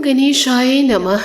गणेशाय नमः।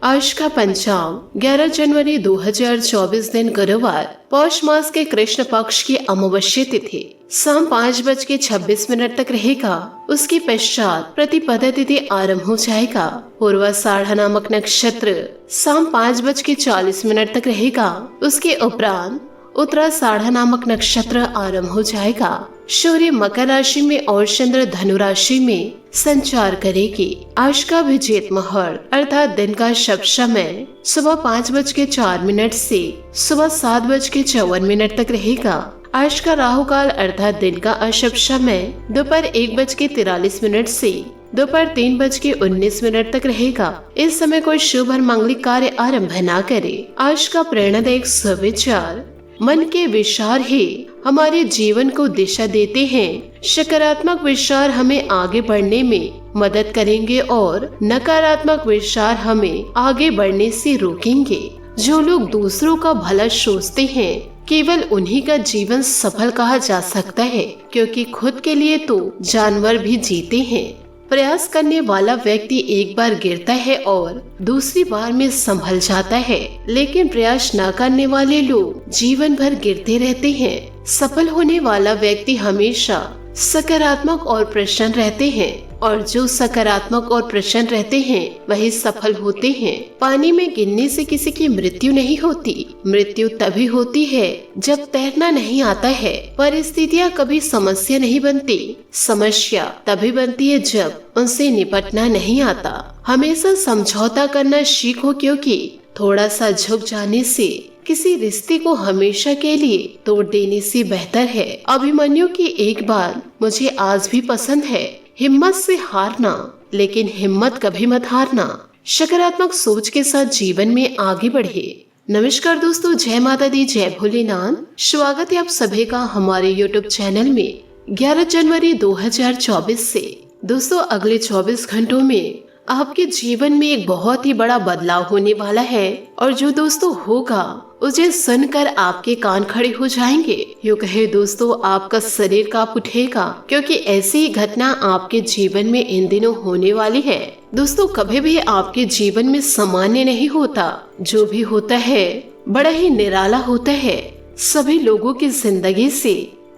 आज का पंचांग 11 जनवरी 2024 दिन गुरुवार, पौष मास के कृष्ण पक्ष की अमावस्या तिथि शाम 5:26 तक रहेगा। उसके पश्चात प्रतिपदा तिथि आरंभ हो जाएगा। पूर्वाषाढ़ नामक नक्षत्र शाम 5:40 तक रहेगा। उसके उपरांत उत्तराषाढ़ नामक नक्षत्र आरंभ हो जाएगा। सूर्य मकर राशि में और चंद्र धनु राशि में संचार करेगी। आज का अभिजीत मुहूर्त अर्थात दिन का शुभ समय सुबह 5:04 से सुबह 7:54 तक रहेगा। आज का राहु काल अर्थात दिन का अशुभ समय दोपहर 1:43 से दोपहर 3:19 तक रहेगा। इस समय कोई शुभ और मांगलिक कार्य आरंभ न करे। आज का प्रेरणादायक सुविचार, मन के विचार ही हमारे जीवन को दिशा देते हैं। सकारात्मक विचार हमें आगे बढ़ने में मदद करेंगे और नकारात्मक विचार हमें आगे बढ़ने से रोकेंगे। जो लोग दूसरों का भला सोचते हैं केवल उन्हीं का जीवन सफल कहा जा सकता है, क्योंकि खुद के लिए तो जानवर भी जीते हैं। प्रयास करने वाला व्यक्ति एक बार गिरता है और दूसरी बार में संभल जाता है, लेकिन प्रयास न करने वाले लोग जीवन भर गिरते रहते हैं। सफल होने वाला व्यक्ति हमेशा सकारात्मक और प्रसन्न रहते हैं, और जो सकारात्मक और प्रसन्न रहते हैं वही सफल होते हैं। पानी में गिरने से किसी की मृत्यु नहीं होती। मृत्यु तभी होती है जब तैरना नहीं आता है। परिस्थितियाँ कभी समस्या नहीं बनती। समस्या तभी बनती है जब उनसे निपटना नहीं आता। हमेशा समझौता करना सीखो, क्योंकि थोड़ा सा झुक जाने से किसी रिश्ते को हमेशा के लिए तोड़ देने से बेहतर है। अभिमन्यु की एक बात मुझे आज भी पसंद है, हिम्मत से हारना, लेकिन हिम्मत कभी मत हारना। सकारात्मक सोच के साथ जीवन में आगे बढ़े। नमस्कार दोस्तों, जय माता दी, जय भोलेनाथ। स्वागत है आप सभी का हमारे YouTube चैनल में। 11 जनवरी 2024 से दोस्तों अगले 24 घंटों में आपके जीवन में एक बहुत ही बड़ा बदलाव होने वाला है, और जो दोस्तों होगा उसे सुनकर आपके कान खड़े हो जाएंगे। यूँ कहे दोस्तों आपका शरीर कांप उठेगा, क्योंकि ऐसी ही घटना आपके जीवन में इन दिनों होने वाली है। दोस्तों कभी भी आपके जीवन में सामान्य नहीं होता। जो भी होता है बड़ा ही निराला होता है। सभी लोगों की जिंदगी से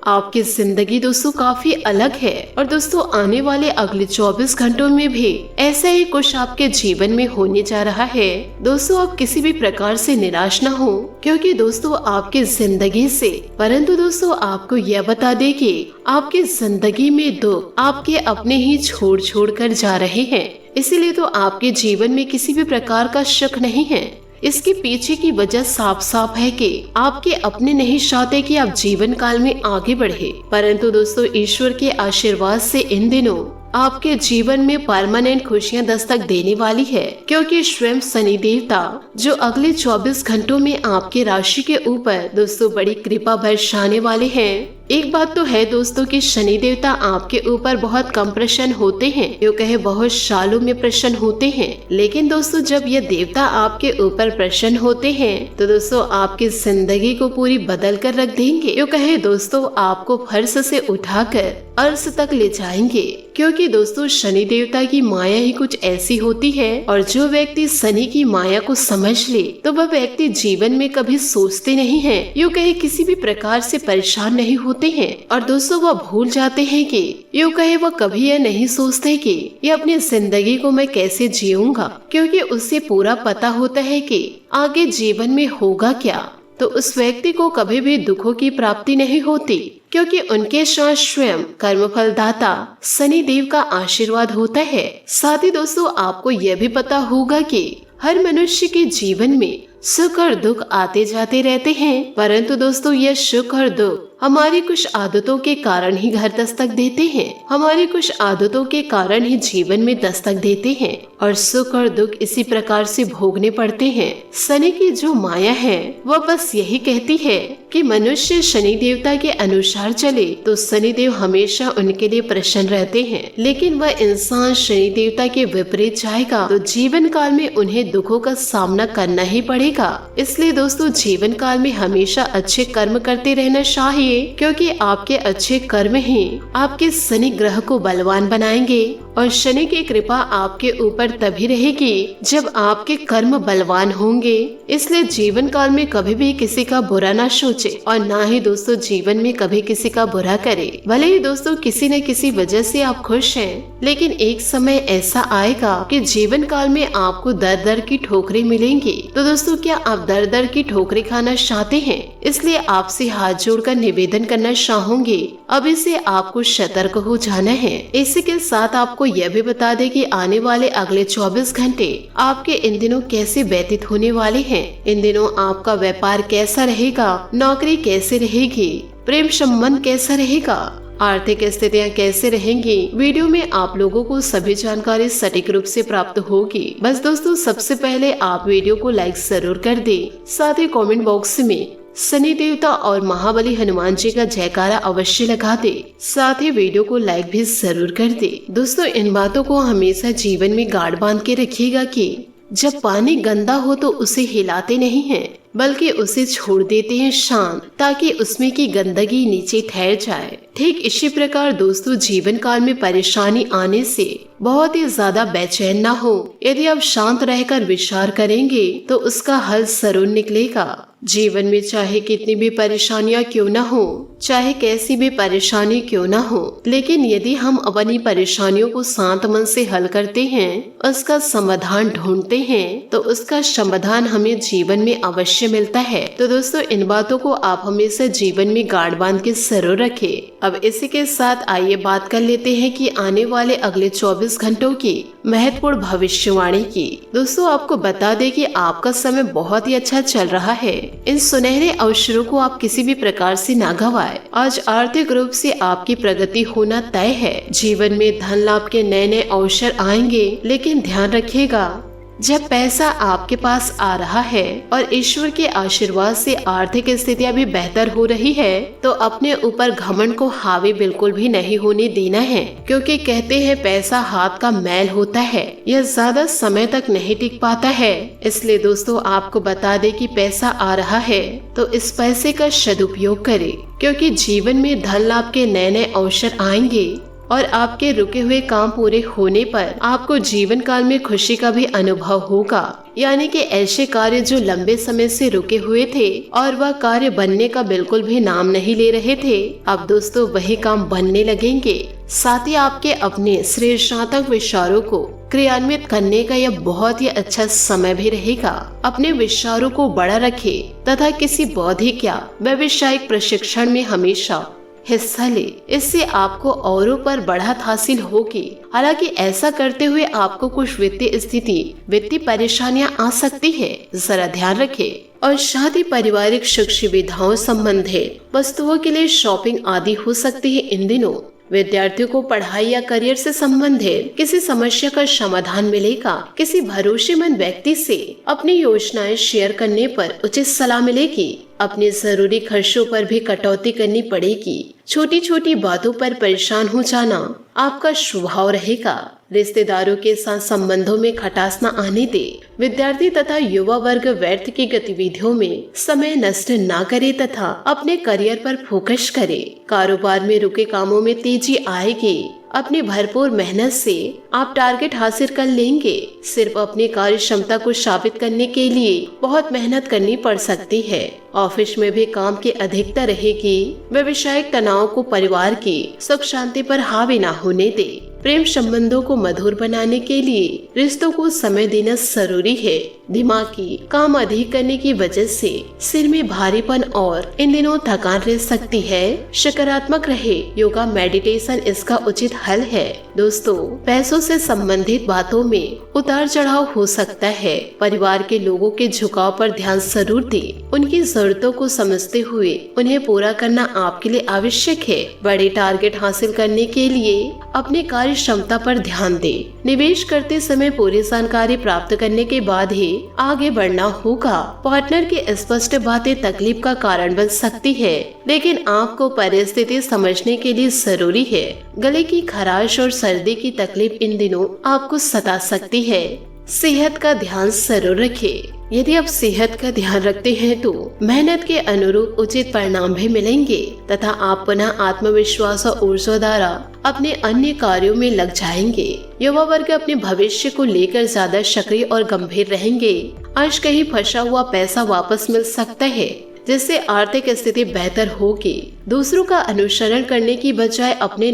आपकी जिंदगी दोस्तों काफी अलग है, और दोस्तों आने वाले अगले 24 घंटों में भी ऐसा ही कुछ आपके जीवन में होने जा रहा है। दोस्तों आप किसी भी प्रकार से निराश न हो, क्योंकि दोस्तों आपकी जिंदगी से, परंतु दोस्तों आपको यह बता दे कि आपकी जिंदगी में दुख आपके अपने ही छोड़ कर जा रहे हैं। इसीलिए तो आपके जीवन में किसी भी प्रकार का शक नहीं है। इसके पीछे की वजह साफ साफ है कि आपके अपने नहीं चाहते कि आप जीवन काल में आगे बढ़े, परंतु दोस्तों ईश्वर के आशीर्वाद से इन दिनों आपके जीवन में परमानेंट खुशियां दस्तक देने वाली है, क्योंकि स्वयं शनि देवता जो अगले 24 घंटों में आपके राशि के ऊपर दोस्तों बड़ी कृपा बरसाने वाले हैं। एक बात तो है दोस्तों कि शनि देवता आपके ऊपर बहुत कम प्रसन्न होते हैं, यूँ कहे बहुत सालों में प्रसन्न होते हैं, लेकिन दोस्तों जब ये देवता आपके ऊपर प्रसन्न होते हैं तो दोस्तों आपकी जिंदगी को पूरी बदल कर रख देंगे। यूँ कहे दोस्तों आपको फर्श से उठाकर अर्श तक ले जाएंगे, क्योंकि दोस्तों शनि देवता की माया ही कुछ ऐसी होती है, और जो व्यक्ति शनि की माया को समझ ले तो वह व्यक्ति जीवन में कभी सोचते नहीं है, यूँ कहे किसी भी प्रकार से परेशान नहीं होते हैं, और दोस्तों वह भूल जाते हैं कि यूँ कहे वह कभी यह नहीं सोचते कि ये अपनी जिंदगी को मैं कैसे जीऊंगा, क्योंकि उसे पूरा पता होता है कि आगे जीवन में होगा क्या। तो उस व्यक्ति को कभी भी दुखों की प्राप्ति नहीं होती, क्योंकि उनके साथ स्वयं कर्मफल दाता शनि देव का आशीर्वाद होता है। साथ ही दोस्तों आपको यह भी पता होगा कि हर मनुष्य के जीवन में सुख और दुख आते जाते रहते हैं, परंतु दोस्तों यह सुख और दुख हमारी कुछ आदतों के कारण ही घर दस्तक देते हैं। हमारी कुछ आदतों के कारण ही जीवन में दस्तक देते हैं, और सुख और दुख इसी प्रकार से भोगने पड़ते हैं। शनि की जो माया है वह बस यही कहती है कि मनुष्य शनि देवता के अनुसार चले तो शनि देव हमेशा उनके लिए प्रसन्न रहते हैं, लेकिन वह इंसान शनि देवता के विपरीत जाएगा तो जीवन काल में उन्हें दुखों का सामना करना ही पड़ेगा। इसलिए दोस्तों जीवन काल में हमेशा अच्छे कर्म करते रहना चाहिए, क्योंकि आपके अच्छे कर्म ही आपके शनि ग्रह को बलवान बनाएंगे और शनि की कृपा आपके ऊपर तभी रहेगी जब आपके कर्म बलवान होंगे। इसलिए जीवन काल में कभी भी किसी का बुरा ना सोचे और ना ही दोस्तों जीवन में कभी किसी का बुरा करे। भले ही दोस्तों किसी न किसी वजह से आप खुश हैं, लेकिन एक समय ऐसा आएगा कि जीवन काल में आपको दर दर की ठोकरें मिलेंगी। तो दोस्तों क्या आप दर दर की ठोकरें खाना चाहते हैं? इसलिए आपसे हाथ जोड़कर निवेदन करना चाहूंगी, अभी से आपको सतर्क हो जाना है। इसी के साथ आपको यह भी बता दें कि आने वाले अगले 24 घंटे आपके इन दिनों कैसे व्यतीत होने वाले हैं। इन दिनों आपका व्यापार कैसा रहेगा, नौकरी कैसे रहेगी, प्रेम संबंध कैसा रहेगा, आर्थिक स्थितियाँ कैसे रहेंगी। वीडियो में आप लोगों को सभी जानकारी सटीक रूप से प्राप्त होगी। बस दोस्तों सबसे पहले आप वीडियो को लाइक जरूर कर दें, साथ ही कमेंट बॉक्स में शनि देवता और महाबली हनुमान जी का जयकारा अवश्य लगा दे। साथ ही वीडियो को लाइक भी जरूर कर दे। दोस्तों इन बातों को हमेशा जीवन में गाढ़ बांध के रखिएगा कि जब पानी गंदा हो तो उसे हिलाते नहीं हैं, बल्कि उसे छोड़ देते हैं शांत, ताकि उसमें की गंदगी नीचे ठहर जाए। ठीक इसी प्रकार दोस्तों जीवन काल में परेशानी आने से बहुत ही ज्यादा बेचैन ना हो। यदि आप शांत रहकर विचार करेंगे तो उसका हल जरूर निकलेगा। जीवन में चाहे कितनी भी परेशानियां क्यों ना हो, चाहे कैसी भी परेशानी क्यों ना हो, लेकिन यदि हम अपनी परेशानियों को शांत मन से हल करते हैं, उसका समाधान ढूंढते हैं, तो उसका समाधान हमें जीवन में अवश्य मिलता है। तो दोस्तों इन बातों को आप हमेशा जीवन में गाढ़ बांध के जरूर रखें। अब इसी के साथ आइए बात कर लेते हैं कि आने वाले अगले 24 घंटों की महत्वपूर्ण भविष्यवाणी की। दोस्तों आपको बता दें कि आपका समय बहुत ही अच्छा चल रहा है। इन सुनहरे अवसरों को आप किसी भी प्रकार से ना गवाएं। आज आर्थिक रूप से आपकी प्रगति होना तय है। जीवन में धन लाभ के नए नए अवसर आएंगे, लेकिन ध्यान रखिएगा जब पैसा आपके पास आ रहा है और ईश्वर के आशीर्वाद से आर्थिक स्थितियां भी बेहतर हो रही है, तो अपने ऊपर घमंड को हावी बिल्कुल भी नहीं होने देना है, क्योंकि कहते हैं पैसा हाथ का मैल होता है, यह ज्यादा समय तक नहीं टिक पाता है। इसलिए दोस्तों आपको बता दे कि पैसा आ रहा है तो इस पैसे का सदुपयोग करें, क्योंकि जीवन में धन लाभ के नए नए अवसर आएंगे और आपके रुके हुए काम पूरे होने पर आपको जीवन काल में खुशी का भी अनुभव होगा। यानी कि ऐसे कार्य जो लंबे समय से रुके हुए थे और वह कार्य बनने का बिल्कुल भी नाम नहीं ले रहे थे, अब दोस्तों वही काम बनने लगेंगे। साथ ही आपके अपने श्रेष्ठात्मक विचारों को क्रियान्वित करने का यह बहुत ही अच्छा समय भी रहेगा। अपने विचारों को बड़ा रखे तथा किसी बौद्धिक या व्यवसायिक प्रशिक्षण में हमेशा हिस्सा ले, इससे आपको औरों पर बढ़त हासिल होगी। हालांकि ऐसा करते हुए आपको कुछ वित्तीय परेशानियां आ सकती है, जरा ध्यान रखें। और साथ ही पारिवारिक सुख सुविधाओं संबंधित वस्तुओं के लिए शॉपिंग आदि हो सकती है। इन दिनों विद्यार्थियों को पढ़ाई या करियर से संबंधित किसी समस्या का समाधान मिलेगा। किसी भरोसेमंद व्यक्ति से अपनी योजनाएं शेयर करने पर उचित सलाह मिलेगी। अपने जरूरी खर्चों पर भी कटौती करनी पड़ेगी। छोटी छोटी बातों पर परेशान हो जाना आपका स्वभाव रहेगा। रिश्तेदारों के साथ संबंधों में खटास न आने दे। विद्यार्थी तथा युवा वर्ग व्यर्थ की गतिविधियों में समय नष्ट न करे तथा अपने करियर पर फोकस करे। कारोबार में रुके कामों में तेजी आएगी। अपनी भरपूर मेहनत से आप टारगेट हासिल कर लेंगे। सिर्फ अपनी कार्य क्षमता को साबित करने के लिए बहुत मेहनत करनी पड़ सकती है। ऑफिस में भी काम की अधिकता रहेगी। व्यवसायिक तनाव को परिवार की सुख शांति पर हावी न होने दे। प्रेम संबंधों को मधुर बनाने के लिए रिश्तों को समय देना जरूरी है। दिमागी काम अधिक करने की वजह से सिर में भारीपन और इन दिनों थकान रह सकती है। सकारात्मक रहे। योगा मेडिटेशन इसका उचित हल है। दोस्तों पैसों से संबंधित बातों में उतार चढ़ाव हो सकता है। परिवार के लोगों के झुकाव पर ध्यान जरूर दें। उनकी जरूरतों को समझते हुए उन्हें पूरा करना आपके लिए आवश्यक है। बड़े टारगेट हासिल करने के लिए अपने कार्य क्षमता पर ध्यान दें। निवेश करते समय पूरी जानकारी प्राप्त करने के बाद ही आगे बढ़ना होगा। पार्टनर की स्पष्ट बातें तकलीफ का कारण बन सकती है, लेकिन आपको परिस्थिति समझने के लिए जरूरी है। गले की खराश और सर्दी की तकलीफ इन दिनों आपको सता सकती है। सेहत का ध्यान जरूर रखें। यदि आप सेहत का ध्यान रखते हैं तो मेहनत के अनुरूप उचित परिणाम भी मिलेंगे तथा आप पुनः आत्मविश्वास और ऊर्जा द्वारा अपने अन्य कार्यों में लग जाएंगे। युवा वर्ग अपने भविष्य को लेकर ज्यादा सक्रिय और गंभीर रहेंगे। आज कहीं फंसा हुआ पैसा वापस मिल सकता है, जिससे आर्थिक स्थिति बेहतर होगी। दूसरों का अनुसरण करने की बजाय अपने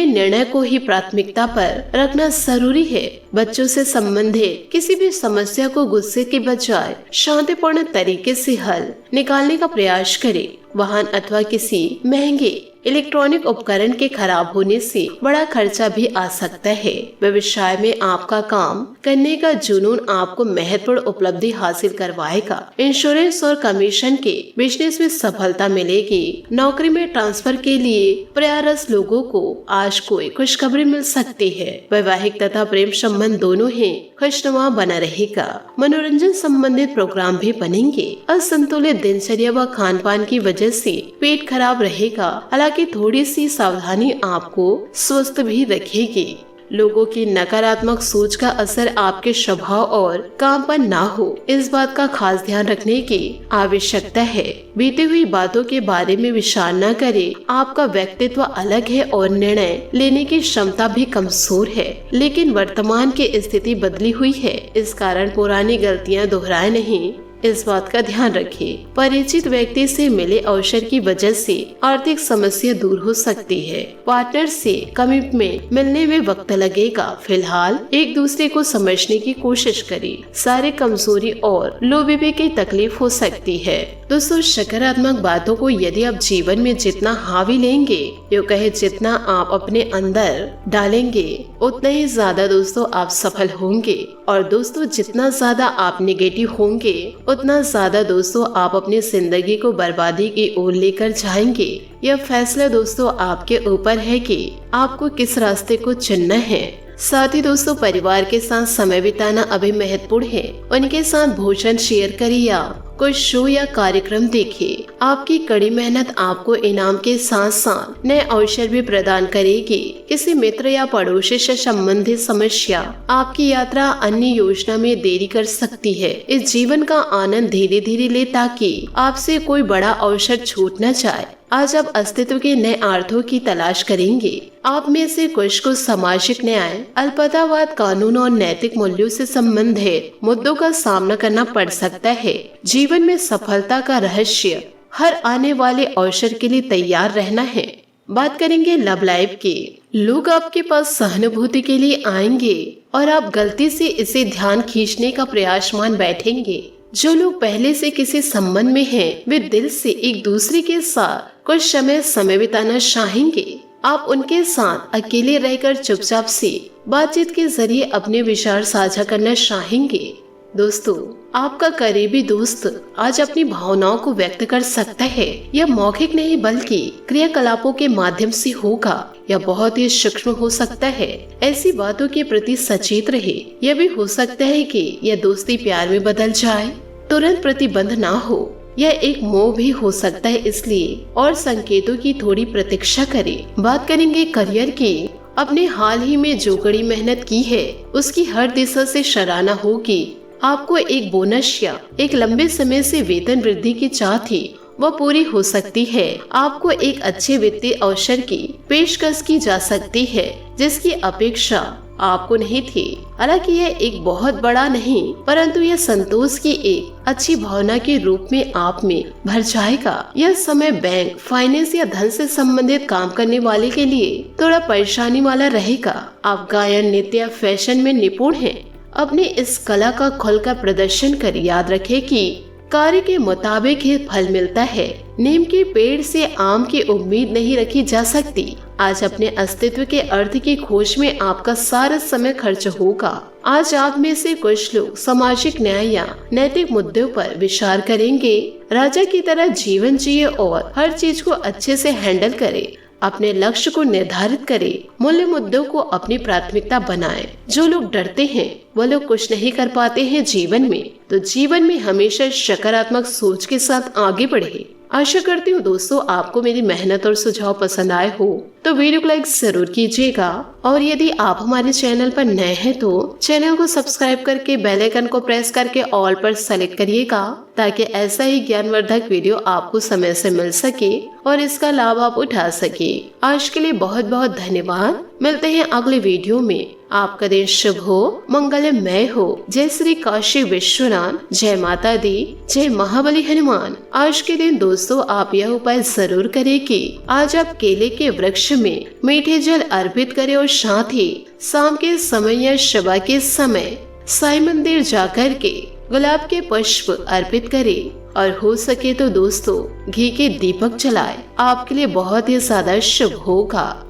निर्णय को ही प्राथमिकता पर रखना जरूरी है। बच्चों से संबंधित किसी भी समस्या को गुस्से के बजाय शांतिपूर्ण तरीके से हल निकालने का प्रयास करें। वाहन अथवा किसी महंगे इलेक्ट्रॉनिक उपकरण के खराब होने से बड़ा खर्चा भी आ सकता है। व्यवसाय में आपका काम करने का जुनून आपको महत्वपूर्ण उपलब्धि हासिल करवाएगा। इंश्योरेंस और कमीशन के बिजनेस में सफलता मिलेगी। नौकरी में ट्रांसफर के लिए प्रयासरत लोगों को आज कोई खुशखबरी मिल सकती है। वैवाहिक तथा प्रेम संबंध दोनों ही खुशनुमा बना रहेगा। मनोरंजन संबंधित प्रोग्राम भी बनेंगे। असंतुलित दिनचर्या व खान पान की वजह से पेट खराब रहेगा। हालांकि थोड़ी सी सावधानी आपको स्वस्थ भी रखेगी। लोगों की नकारात्मक सोच का असर आपके स्वभाव और काम पर ना हो, इस बात का खास ध्यान रखने की आवश्यकता है। बीती हुई बातों के बारे में विचार न करें। आपका व्यक्तित्व अलग है और निर्णय लेने की क्षमता भी कमजोर है, लेकिन वर्तमान की स्थिति बदली हुई है। इस कारण पुरानी गलतियां दोहराए नहीं, इस बात का ध्यान रखें। परिचित व्यक्ति से मिले अवसर की वजह से आर्थिक समस्या दूर हो सकती है। पार्टनर से कमिटमेंट मिलने में वक्त लगेगा। फिलहाल एक दूसरे को समझने की कोशिश करें। सारे कमजोरी और लो बीपी की तकलीफ हो सकती है। दोस्तों, सकारात्मक बातों को यदि आप जीवन में जितना हावी लेंगे, यो कहे जितना आप अपने अंदर डालेंगे, उतना ही ज्यादा दोस्तों आप सफल होंगे। और दोस्तों, जितना ज्यादा आप नेगेटिव होंगे, उतना ज्यादा दोस्तों आप अपनी जिंदगी को बर्बादी की ओर लेकर जाएंगे। यह फैसला दोस्तों आपके ऊपर है कि आपको किस रास्ते को चुनना है। साथ ही दोस्तों, परिवार के साथ समय बिताना अभी महत्वपूर्ण है। उनके साथ भोजन शेयर करें या कोई शो या कार्यक्रम देखें। आपकी कड़ी मेहनत आपको इनाम के साथ साथ नए अवसर भी प्रदान करेगी। किसी मित्र या पड़ोसी से संबंधित समस्या आपकी यात्रा अन्य योजना में देरी कर सकती है। इस जीवन का आनंद धीरे धीरे ले ताकि आपसे कोई बड़ा अवसर छूट न जाए। आज आप अस्तित्व के नए अर्थों की तलाश करेंगे। आप में से कुछ को सामाजिक न्याय, अल्पतावाद, कानून और नैतिक मूल्यों से संबंधित मुद्दों का सामना करना पड़ सकता है। जीवन में सफलता का रहस्य हर आने वाले अवसर के लिए तैयार रहना है। बात करेंगे लव लाइफ की। लोग आपके पास सहानुभूति के लिए आएंगे और आप गलती से इसे ध्यान खींचने का प्रयास मान बैठेंगे। जो लोग पहले से किसी संबंध में हैं, वे दिल से एक दूसरे के साथ कुछ समय बिताना चाहेंगे। आप उनके साथ अकेले रहकर चुपचाप से बातचीत के जरिए अपने विचार साझा करना चाहेंगे। दोस्तों, आपका करीबी दोस्त आज अपनी भावनाओं को व्यक्त कर सकता है। यह मौखिक नहीं बल्कि क्रियाकलापों के माध्यम से होगा। यह बहुत ही सूक्ष्म हो सकता है। ऐसी बातों के प्रति सचेत रहे। यह भी हो सकता है कि यह दोस्ती प्यार में बदल जाए। तुरंत प्रतिबंध ना हो। यह एक मोह भी हो सकता है, इसलिए और संकेतों की थोड़ी प्रतीक्षा करें। बात करेंगे करियर की। अपने हाल ही में जो कड़ी मेहनत की है, उसकी हर दिशा से सराहना होगी। आपको एक बोनस या एक लंबे समय से वेतन वृद्धि की चाह थी, वह पूरी हो सकती है। आपको एक अच्छे वित्तीय अवसर की पेशकश की जा सकती है, जिसकी अपेक्षा आपको नहीं थी। हालांकि यह एक बहुत बड़ा नहीं, परंतु यह संतोष की एक अच्छी भावना के रूप में आप में भर जाएगा। यह समय बैंक, फाइनेंस या धन से संबंधित काम करने वाले के लिए थोड़ा परेशानी वाला रहेगा। आप गायन, नृत्य, फैशन में निपुण हैं। अपने इस कला का खुलकर प्रदर्शन कर याद रखें कि कार्य के मुताबिक ही फल मिलता है। नीम के पेड़ से आम की उम्मीद नहीं रखी जा सकती। आज अपने अस्तित्व के अर्थ की खोज में आपका सारा समय खर्च होगा। आज आप में से कुछ लोग सामाजिक न्याय या नैतिक मुद्दों पर विचार करेंगे। राजा की तरह जीवन जिए और हर चीज को अच्छे से हैंडल करें। अपने लक्ष्य को निर्धारित करें। मूल्य मुद्दों को अपनी प्राथमिकता बनाएं। जो लोग डरते हैं, वो लोग कुछ नहीं कर पाते हैं जीवन में। तो जीवन में हमेशा सकारात्मक सोच के साथ आगे बढ़े। आशा करती हूँ दोस्तों आपको मेरी मेहनत और सुझाव पसंद आए हो तो वीडियो को लाइक जरूर कीजिएगा और यदि आप हमारे चैनल पर नए हैं तो चैनल को सब्सक्राइब करके बेल आइकन को प्रेस करके ऑल पर सेलेक्ट करिएगा ताकि ऐसा ही ज्ञानवर्धक वीडियो आपको समय से मिल सके और इसका लाभ आप उठा सके। आज के लिए बहुत बहुत धन्यवाद। मिलते हैं अगले वीडियो में। आपका दिन शुभ हो, मंगलमय हो। जय श्री काशी विश्वनाथ, जय माता दी, जय महाबली हनुमान। आज के दिन दोस्तों आप यह उपाय जरूर करें कि आज आप केले के वृक्ष में मीठे जल अर्पित करें और साथ ही शाम के समय या सुबह के समय साईं मंदिर जाकर के गुलाब के पुष्प अर्पित करें और हो सके तो दोस्तों घी के दीपक जलाएं। आपके लिए बहुत ही ज्यादा शुभ होगा।